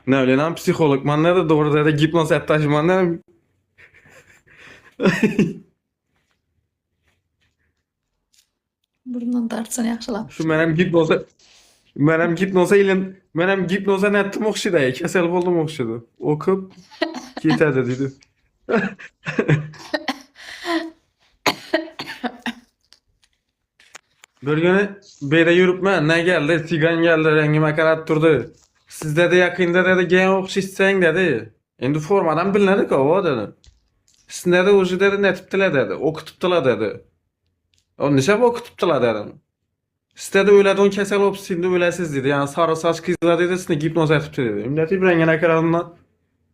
Ne bileyim lan psikolog man dedi doğru dedi gipnoz ettaş man dedi. Burundan dartsan yaxshilab. Şu menem gipnoza ilen menem gipnoza nettim okşiday kesel boldum okşidu. Okup ketadi dedi. Bir günü bere yürüpme ne geldi sigan geldi rengime karat durdu. Sizde de yakında dedi gen okşitsen dedi. Endi formadan bilinedik o dedi. Sizde de ucu dedi netiptile dedi. Okutuptila dedi. O nişap okutuptila dedim. Sizde de öyle don kesel olup şimdi öylesiz dedi. Yani sarı saç kızlar dedi sizde gipnoz etipti dedi. Ümdeti bir rengine karadımdan.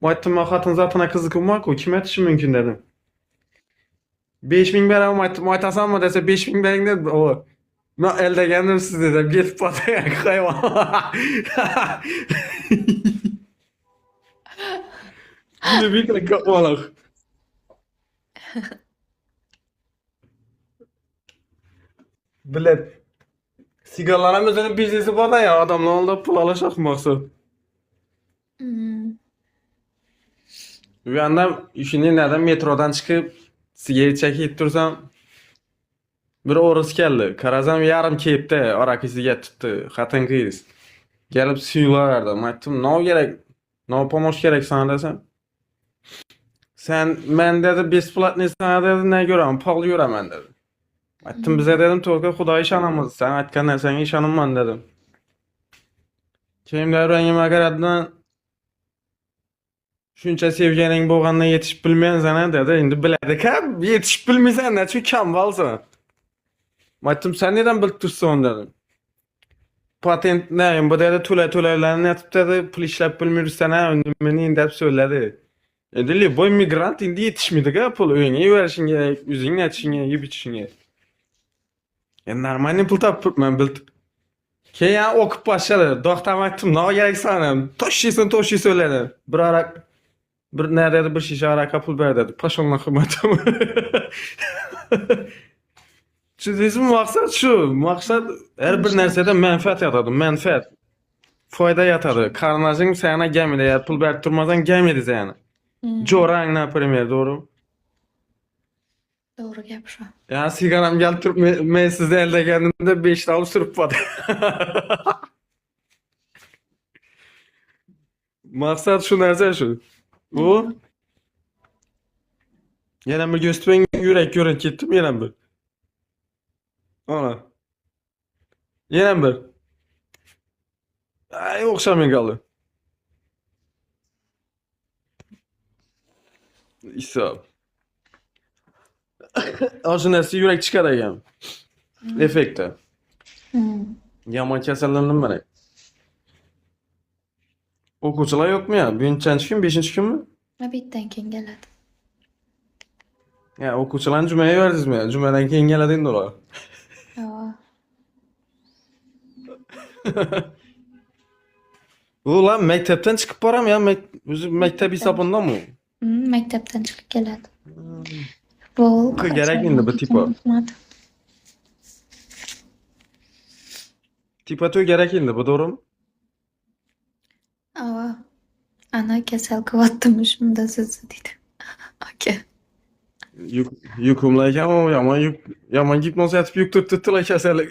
Muaytım hatın zatına kızıkım var ki o kime etişim mümkün dedim. 5000 bera muaytasan mı dese 5000 berin dedi. O. Ben elde kendim siz dedim. Gelip bataya hayvan. Yine bir kere kapmalak. Bilet. Sigarların özünün biznesi var da ya adamlarla pul alışak maksat. Hmm. Bir anda işini nereden metrodan çıkıp sigara çekip dursam bir orası geldi. Karazam yarım keyipte arakisi getirdi. Hatın kıyız. Gelip suyla verdi. Aytdım ne gerek? Ne pomoş gerek sana desem. Sen men dedi besplatni sana dedi ne görem? Pal görem dedi. Aytdım bize dedim toka Xudoy işanamız. Sen aytgan narsanga ishonamman dedim. Keyin rangime qaraddan shuncha sevganing bo'lganda yetishib bilmaysan dedi. Endi biladi-ka, yetishib bilmaysan-da, shu kambolsan. Aytdim sen neden bilib tursan dedim. Patent ne bu dedi to'la-to'lalarni aytib dedi, pul ishlab bilmaysan ha, endi meni deb so'zladi. Endi boy migrant endi yetishmaydi-ga pul uyingga yuborishing kerak, o'zing aytishingga, yeb ichishingga. Endi normalniy pul topibman bilib. Keyin o'qib boshladi. Do'xtam aytdim, "Nima kerak sana?" Toshiysan so'ladi. Bir arak bir nerede bir shisha arak pul ber dedi. Paşonla hizmetim. Şu bizim maksat şu. Maksat her bir narsada menfaat yatadi. Menfaat. Foyda yatadi. Qarnajing sana gelmedi. Ya pul berib turmasan gelmedi sana. Jorang например, doğru. Doğru gap shu. Ya sigaram gelip turib men sizni eldaganimda 5 ta olib surib qoldi. Maksat şu narsa şu. Bu yana bir gösteren yürek ketdim yana bir. Ana. Yana bir. Ay o'xshamay qoldi. Hisob. O'sha narsa yurak chiqadi ekan. Effekti. Yomon kasallandim mana. O'quvchilar yo'qmi ya? Birinchi kun, 5-kunmi? Bittadan keyin keladi. Ya o'quvchilarni jumaga yubordingizmi? Jumadan keyin keladi endi ular. Ha. Ulan maktabdan chiqib boram ya, o'zi maktab hisobindami? Maktabdan chiqib keladi. Bu Kerak endi bu tipo. Tipo to kerak endi, bu to'g'rimi? Ava. Ana kasal qilyaptimi shunda sizni dedi. Aka. Yukumlar ekan, yomon gipnoz yatib yuk turtdilar kasallik.